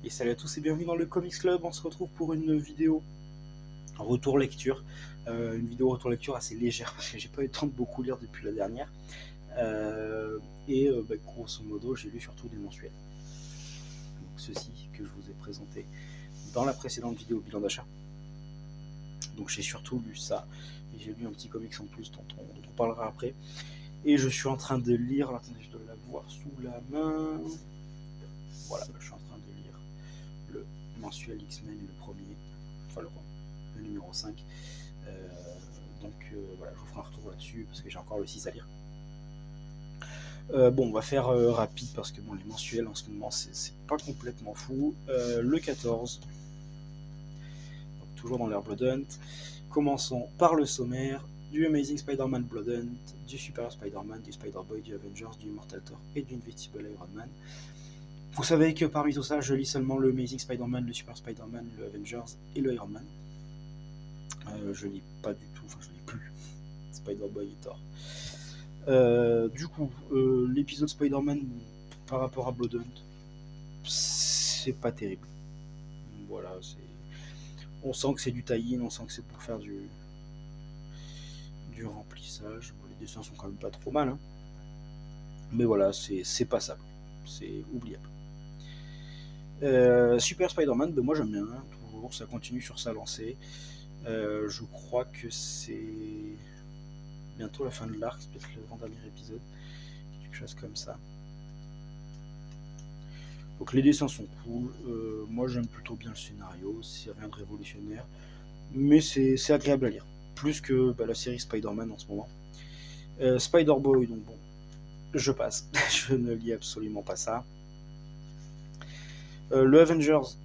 Et salut à tous et bienvenue dans le Comics Club. On se retrouve pour une vidéo retour lecture. Une vidéo retour lecture assez légère parce que j'ai pas eu le temps de beaucoup lire depuis la dernière. Grosso modo, j'ai lu surtout des mensuels. Donc ceux-ci que je vous ai présenté dans la précédente vidéo bilan d'achat. Donc j'ai surtout lu ça. Et j'ai lu un petit comics en plus dont on parlera après. Et je suis en train de lire. Alors, attendez, je dois l'avoir sous la main. Voilà, je suis en train de lire le mensuel X-Men, le premier. Enfin, le numéro 5. Voilà, je vous ferai un retour là-dessus parce que j'ai encore le 6 à lire. On va faire rapide parce que les mensuels en ce moment c'est pas complètement fou. Le 14, donc, toujours dans l'ère Blood Hunt. Commençons par le sommaire du Amazing Spider-Man Blood Hunt, du Super Spider-Man, du Spider-Boy, du Avengers, du Immortal Thor et du Invincible Iron Man. Vous savez que parmi tout ça, je lis seulement le Amazing Spider-Man, le Super Spider-Man, le Avengers et le Iron Man. Je lis pas du tout, enfin je lis plus Spider-Boy et Thor. L'épisode Spider-Man par rapport à Blood Hunt, c'est pas terrible. Voilà, on sent que c'est du tie-in, on sent que c'est pour faire du remplissage. Les dessins sont quand même pas trop mal, hein. Mais voilà, c'est passable, c'est oubliable. Super Spider-Man, moi j'aime bien, hein, toujours, ça continue sur sa lancée. Je crois que c'est bientôt la fin de l'arc, c'est peut-être l'avant-dernier épisode, quelque chose comme ça. Donc les dessins sont cool, moi j'aime plutôt bien le scénario, c'est rien de révolutionnaire, mais c'est agréable à lire, plus que la série Spider-Man en ce moment. Spider-Boy, donc bon, je passe, je ne lis absolument pas ça. Le Avengers,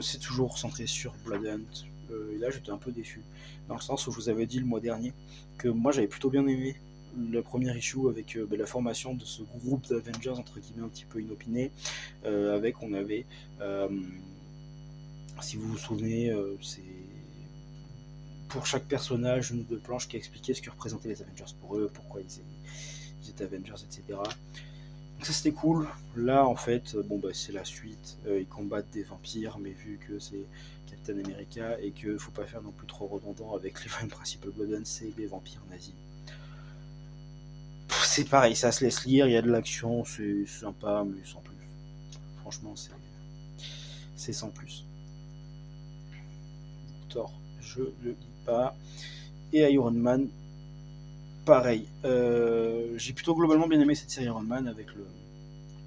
c'est toujours centré sur Blood Hunt, et là j'étais un peu déçu, dans le sens où je vous avais dit le mois dernier que moi j'avais plutôt bien aimé le premier issue avec la formation de ce groupe d'Avengers entre guillemets un petit peu inopiné, on avait si vous vous souvenez, c'est pour chaque personnage une ou deux planches qui expliquaient ce que représentaient les Avengers pour eux, pourquoi ils étaient Avengers, etc. Donc ça c'était cool. Là en fait, c'est la suite. Ils combattent des vampires, mais vu que c'est Captain America et qu'il faut pas faire non plus trop redondant avec les principal Blood Hunt, c'est des vampires nazis. C'est pareil, ça se laisse lire, il y a de l'action, c'est sympa, mais sans plus. Franchement, c'est sans plus. Thor, je le lis pas. Et Iron Man, pareil. J'ai plutôt globalement bien aimé cette série Iron Man avec le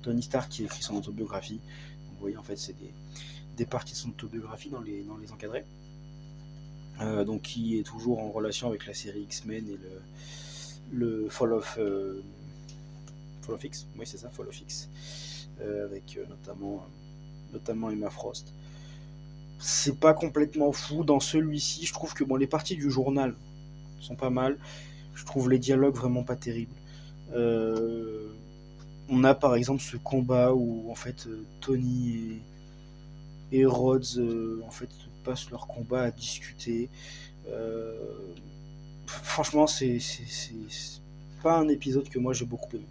Tony Stark qui écrit son autobiographie. Donc, vous voyez, en fait, c'est des parties de son autobiographie dans les encadrés. Donc, qui est toujours en relation avec la série X-Men et le Fall of X. Oui, c'est ça, Fall of X. Avec notamment Emma Frost. C'est pas complètement fou. Dans celui-ci, je trouve que les parties du journal sont pas mal. Je trouve les dialogues vraiment pas terribles. On a par exemple ce combat où en fait Tony et Rhodes en fait passent leur combat à discuter. Franchement, c'est pas un épisode que moi j'ai beaucoup aimé.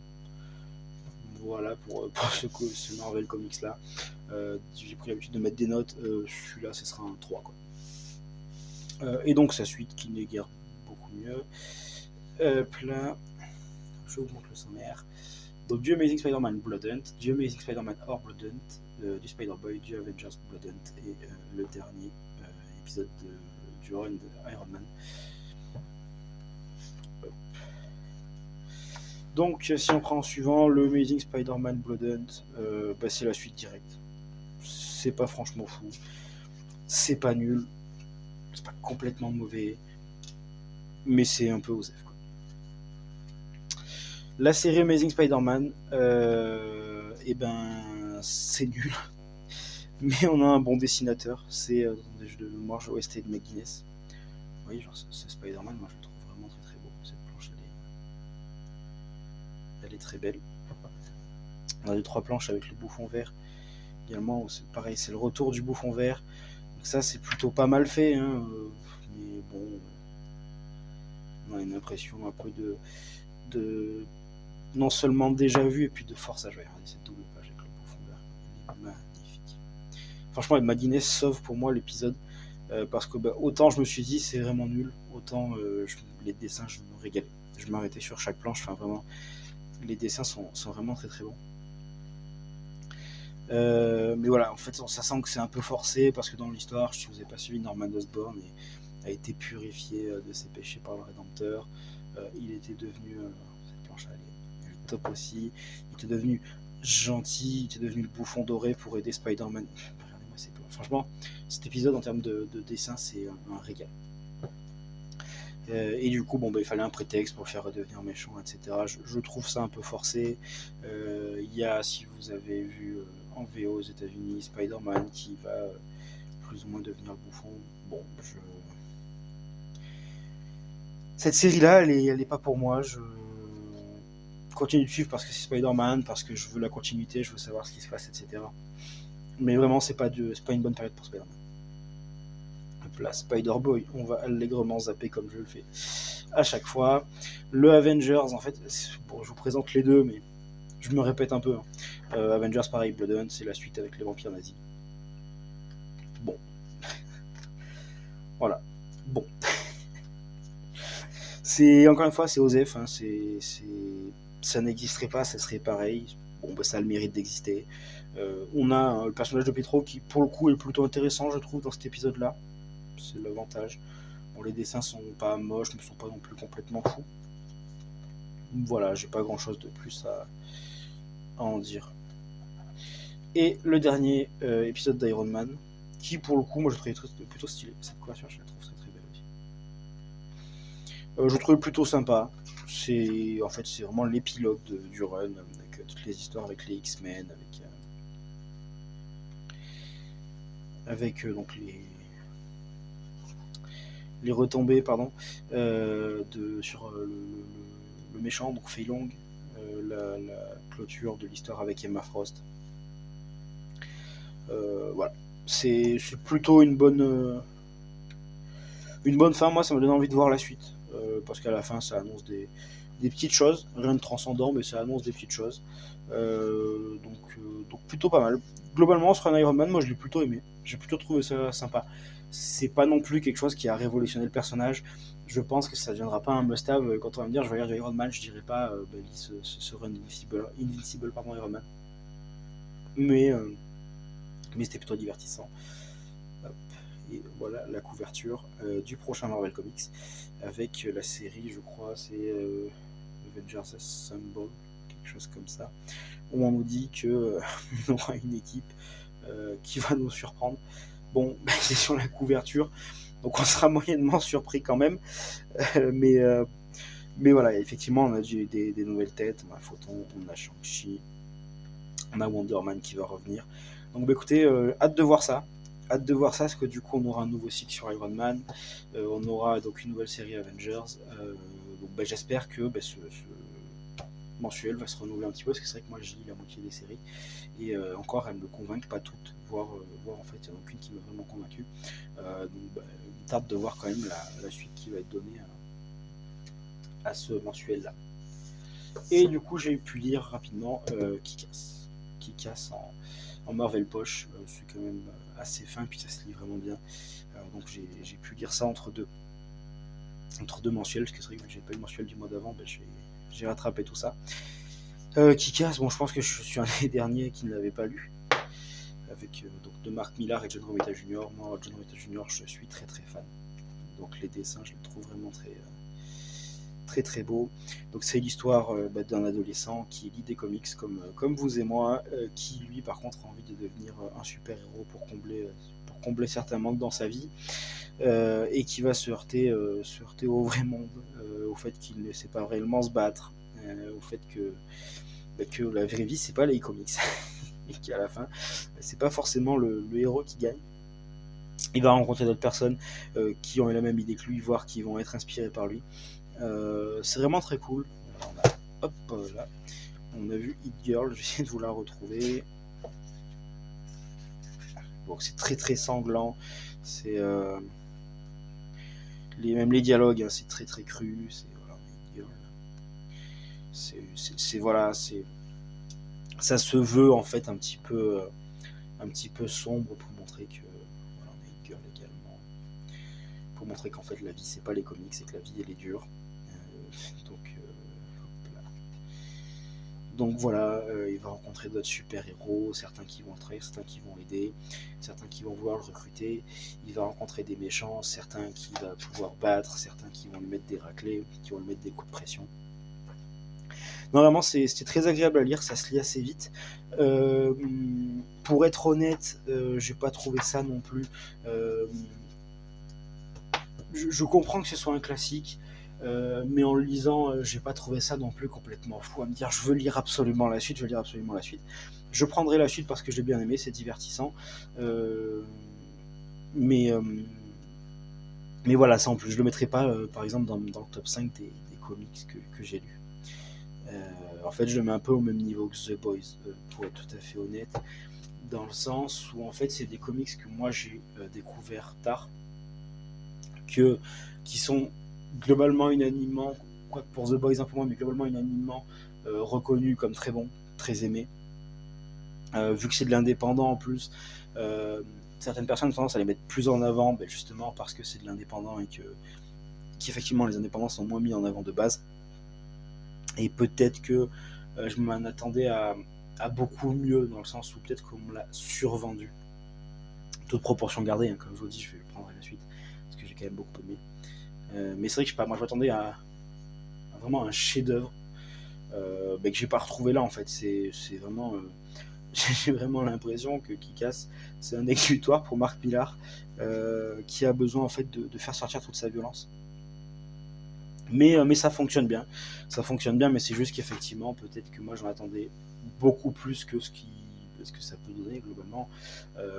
Voilà pour ce Marvel Comics là. J'ai pris l'habitude de mettre des notes. Celui-là, ce sera un 3 quoi. Et donc sa suite qui n'est guère beaucoup mieux. Là, je vous montre le sommaire. Donc du Amazing Spider-Man Blood Hunt, du Amazing Spider-Man Or Blood Hunt, du Spider-Boy, du Avengers Blood Hunt et le dernier épisode du run de Iron Man. Donc si on prend en suivant le Amazing Spider-Man Blood Hunt, c'est la suite directe. C'est pas franchement fou, c'est pas nul, c'est pas complètement mauvais, mais c'est un peu osef quoi. La série Amazing Spider-Man, c'est nul. Mais on a un bon dessinateur, c'est de Marge West et de McGuinness. Vous voyez, genre ce Spider-Man, moi je le trouve vraiment très très beau. Cette planche, elle est très belle. On a 2-3 planches avec le bouffon vert également, c'est pareil, c'est le retour du bouffon vert. Donc ça c'est plutôt pas mal fait, hein, mais bon, on a une impression un peu de non seulement déjà vu et puis de force à jouer. Regardez cette double page avec le bouffon vert, elle est magnifique. franchement, Emma Guinness sauve pour moi l'épisode. Parce que autant je me suis dit c'est vraiment nul, autant les dessins je me régalais. Je m'arrêtais sur chaque planche, enfin vraiment, les dessins sont vraiment très très bons. Mais voilà, en fait ça sent que c'est un peu forcé parce que dans l'histoire, si vous n'avez pas suivi, Norman Osborn a été purifié de ses péchés par le Rédempteur. Il était devenu, cette planche elle est top aussi, il était devenu gentil, il était devenu le bouffon doré pour aider Spider-Man. Regardez-moi ces plans. Franchement, cet épisode en termes de dessin, c'est un régal. Et du coup, il fallait un prétexte pour le faire redevenir méchant, etc. Je trouve ça un peu forcé. Il y a, si vous avez vu en VO aux États-Unis, Spider-Man qui va plus ou moins devenir le bouffon. Cette série-là, elle est pas pour moi. Je continue de suivre parce que c'est Spider-Man, parce que je veux la continuité, je veux savoir ce qui se passe, etc. Mais vraiment, c'est pas une bonne période pour Spider-Man. La Spider-Boy, on va allègrement zapper comme je le fais à chaque fois. Le Avengers, en fait, je vous présente les deux, mais je me répète un peu. Avengers, pareil, Blood Hunt, c'est la suite avec les vampires nazis. Bon. Voilà. Bon. Encore une fois, c'est OSEF, hein, ça n'existerait pas, ça serait pareil. Ça a le mérite d'exister. On a le personnage de Pietro qui, pour le coup, est plutôt intéressant, je trouve, dans cet épisode-là. C'est l'avantage. Les dessins sont pas moches, ne sont pas non plus complètement fous. Voilà, j'ai pas grand chose de plus à en dire. Et le dernier épisode d'Iron Man, qui pour le coup, moi je trouvais plutôt stylé. Cette couverture, je la trouve très très belle aussi. Je trouve plutôt sympa. C'est vraiment l'épilogue du run, avec toutes les histoires avec les X-Men, avec donc les retombées sur le méchant, donc Fei Long, la clôture de l'histoire avec Emma Frost. Voilà, c'est plutôt une bonne fin. Moi, ça me donne envie de voir la suite, parce qu'à la fin, ça annonce des petites choses, rien de transcendant, mais ça annonce des petites choses. Donc plutôt pas mal. Globalement, sur un Iron Man, moi je l'ai plutôt aimé. J'ai plutôt trouvé ça sympa. C'est pas non plus quelque chose qui a révolutionné le personnage. Je pense que ça ne deviendra pas un must-have. Quand on va me dire je regarde Iron Man, je dirais pas lis ce run Invincible Iron Man. Mais c'était plutôt divertissant. Hop. Et voilà la couverture du prochain Marvel Comics avec la série, je crois, c'est Avengers Assemble, quelque chose comme ça, où on nous dit que on aura une équipe qui va nous surprendre. C'est sur la couverture, donc on sera moyennement surpris quand même, mais voilà, effectivement, on a des nouvelles têtes, on a Photon, on a Shang-Chi, on a Wonder Man qui va revenir. Donc écoutez, hâte de voir ça. Parce que du coup on aura un nouveau cycle sur Iron Man, on aura donc une nouvelle série Avengers. Donc j'espère que ce mensuel va se renouveler un petit peu, parce que c'est vrai que moi j'ai lu la moitié des séries et encore elles me convainquent pas toutes, voire en fait il n'y en a aucune qui m'a vraiment convaincu. Donc il tarde de voir quand même la suite qui va être donnée à ce mensuel là. Et du coup j'ai pu lire rapidement Kick-Ass en Marvel Poche, c'est quand même assez fin, puis ça se lit vraiment bien. Donc j'ai pu lire ça entre deux mensuels, parce que c'est vrai que j'ai pas eu le mensuel du mois d'avant, j'ai rattrapé tout ça. Kick-Ass, je pense que je suis un des derniers qui ne l'avait pas lu, avec donc de Mark Millar et John Romita Jr. Moi, John Romita Jr., je suis très très fan. Donc les dessins, je les trouve vraiment très très très beau. Donc c'est l'histoire d'un adolescent qui lit des comics comme vous et moi, qui lui par contre a envie de devenir un super héros pour combler certains manques dans sa vie, et qui va se heurter au vrai monde, au fait qu'il ne sait pas réellement se battre, au fait que la vraie vie c'est pas les comics et qu'à la fin c'est pas forcément le héros qui gagne. Il va rencontrer d'autres personnes qui ont eu la même idée que lui, voire qui vont être inspirées par lui. C'est vraiment très cool. On a vu Hit Girl, je vais essayer de vous la retrouver. Donc c'est très très sanglant, c'est même les dialogues, hein, c'est très très cru, ça se veut en fait un petit peu un petit peu sombre pour montrer que voilà, on a une girl également, pour montrer qu'en fait la vie c'est pas les comics, c'est que la vie elle est dure. Donc voilà, il va rencontrer d'autres super-héros, certains qui vont le trahir, certains qui vont l'aider, certains qui vont vouloir le recruter. Il va rencontrer des méchants, certains qui va pouvoir battre, certains qui vont lui mettre des raclés, qui vont lui mettre des coups de pression. Non, vraiment, c'était très agréable à lire, ça se lit assez vite. Pour être honnête, j'ai pas trouvé ça non plus. Je comprends que ce soit un classique, mais en le lisant, j'ai pas trouvé ça non plus complètement fou à me dire je veux lire absolument la suite, Je prendrai la suite parce que j'ai bien aimé, c'est divertissant. Mais voilà, ça en plus, je le mettrai pas par exemple dans le top 5 des comics que j'ai lus. En fait, je le mets un peu au même niveau que The Boys, pour être tout à fait honnête, dans le sens où en fait, c'est des comics que moi j'ai découvert tard, qui sont globalement unanimement, quoique pour The Boys un peu moins, mais globalement unanimement reconnus comme très bons, très aimés. Vu que c'est de l'indépendant en plus, certaines personnes ont tendance à les mettre plus en avant, justement parce que c'est de l'indépendant et qu'effectivement les indépendants sont moins mis en avant de base. Et peut-être que je m'en attendais à beaucoup mieux, dans le sens où peut-être qu'on me l'a survendu. Toute proportion gardée, hein, comme je vous dis, je vais le prendre à la suite, parce que j'ai quand même beaucoup aimé. Mais c'est vrai que je sais pas, moi je m'attendais à vraiment un chef-d'œuvre que j'ai pas retrouvé là en fait. C'est vraiment. J'ai vraiment l'impression que Kick-Ass, c'est un exutoire pour Mark Millar, qui a besoin en fait de faire sortir toute sa violence. Mais ça fonctionne bien. Mais c'est juste qu'effectivement, peut-être que moi j'en attendais beaucoup plus que ce que ça peut donner globalement,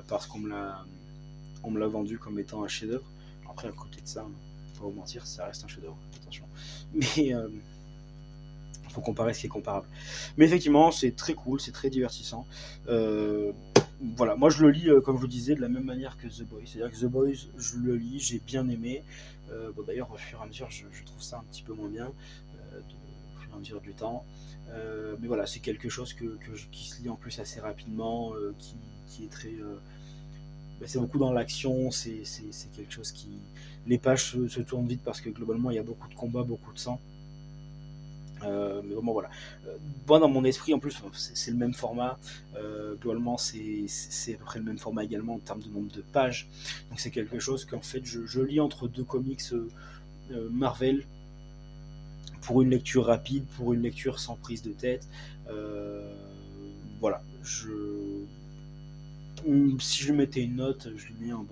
parce qu'on me l'a vendu comme étant un chef-d'œuvre. Après, à côté de ça, faut pas vous mentir, ça reste un chef-d'œuvre, attention. Mais faut comparer ce qui est comparable. Mais effectivement, c'est très cool, c'est très divertissant. Voilà, moi je le lis, comme je vous disais, de la même manière que The Boys. C'est-à-dire que The Boys, je le lis, j'ai bien aimé. D'ailleurs, au fur et à mesure, je trouve ça un petit peu moins bien, au fur et à mesure du temps. Mais voilà, c'est quelque chose qui se lit en plus assez rapidement, qui est très... c'est beaucoup dans l'action, c'est quelque chose qui... Les pages se tournent vite parce que globalement, il y a beaucoup de combats, beaucoup de sang. Mais vraiment voilà. Moi dans mon esprit en plus c'est le même format, globalement c'est à peu près le même format également en termes de nombre de pages, donc c'est quelque chose qu'en fait je lis entre deux comics Marvel, pour une lecture rapide, pour une lecture sans prise de tête. Voilà, si je mettais une note, je lui mets un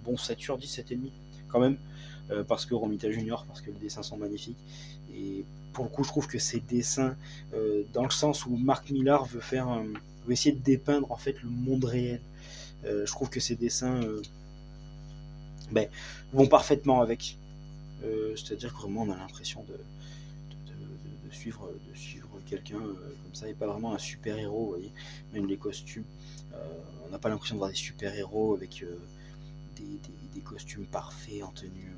bon 7 sur 10, 7,5 quand même, parce que Romita Junior, parce que les dessins sont magnifiques. Et pour le coup, je trouve que ces dessins, dans le sens où Mark Millar veut essayer de dépeindre en fait le monde réel, je trouve que ces dessins vont parfaitement avec. C'est-à-dire que vraiment on a l'impression de suivre quelqu'un comme ça, et pas vraiment un super héros, vous voyez. Même les costumes, on n'a pas l'impression de voir des super héros avec des costumes parfaits en tenue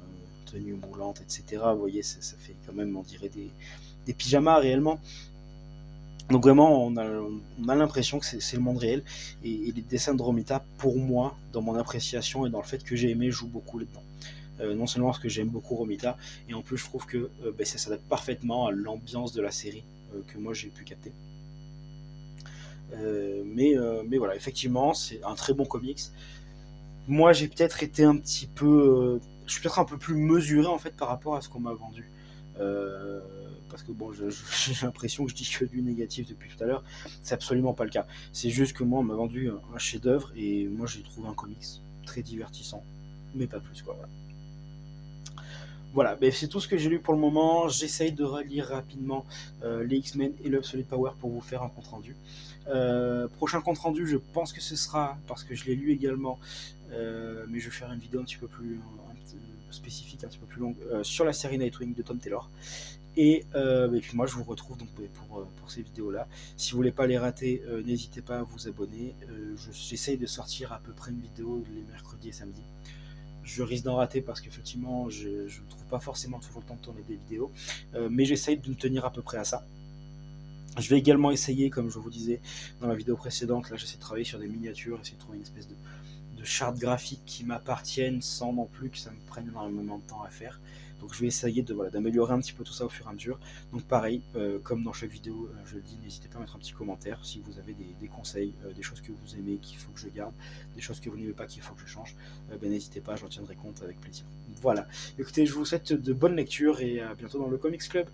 moulante, etc. Vous voyez, ça fait quand même, on dirait des pyjamas réellement. Donc vraiment, on a l'impression que c'est le monde réel, et les dessins de Romita, pour moi, dans mon appréciation et dans le fait que j'ai aimé, jouent beaucoup là-dedans. Non seulement parce que j'aime beaucoup Romita, et en plus je trouve que ça s'adapte parfaitement à l'ambiance de la série que moi j'ai pu capter. Mais voilà, effectivement, c'est un très bon comics. Moi, j'ai peut-être été un petit peu... je suis peut-être un peu plus mesuré en fait par rapport à ce qu'on m'a vendu. Parce que bon, j'ai l'impression que je dis que du négatif depuis tout à l'heure. C'est absolument pas le cas. C'est juste que moi, on m'a vendu un chef-d'œuvre, et moi, j'ai trouvé un comics très divertissant, mais pas plus, quoi. Voilà, c'est tout ce que j'ai lu pour le moment. J'essaye de relire rapidement les X-Men et l'Absolute Power pour vous faire un compte rendu. Prochain compte rendu, je pense que ce sera, parce que je l'ai lu également, mais je vais faire une vidéo un petit peu plus spécifique, un petit peu plus longue, sur la série Nightwing de Tom Taylor. Et puis moi je vous retrouve donc pour ces vidéos là. Si vous voulez pas les rater, n'hésitez pas à vous abonner. J'essaye de sortir à peu près une vidéo les mercredis et samedis. Je risque d'en rater parce qu'effectivement je ne trouve pas forcément toujours le temps de tourner des vidéos, mais j'essaye de me tenir à peu près à ça. Je vais également essayer, comme je vous disais dans la vidéo précédente, là j'essaie de travailler sur des miniatures, essayer de trouver une espèce de charte graphique qui m'appartiennent sans non plus que ça me prenne énormément de temps à faire. Donc je vais essayer d'améliorer un petit peu tout ça au fur et à mesure. Donc pareil, comme dans chaque vidéo, je le dis, n'hésitez pas à mettre un petit commentaire si vous avez des conseils, des choses que vous aimez, qu'il faut que je garde, des choses que vous n'aimez pas, qu'il faut que je change. N'hésitez pas, j'en tiendrai compte avec plaisir. Voilà, écoutez, je vous souhaite de bonnes lectures et à bientôt dans le Comics Club.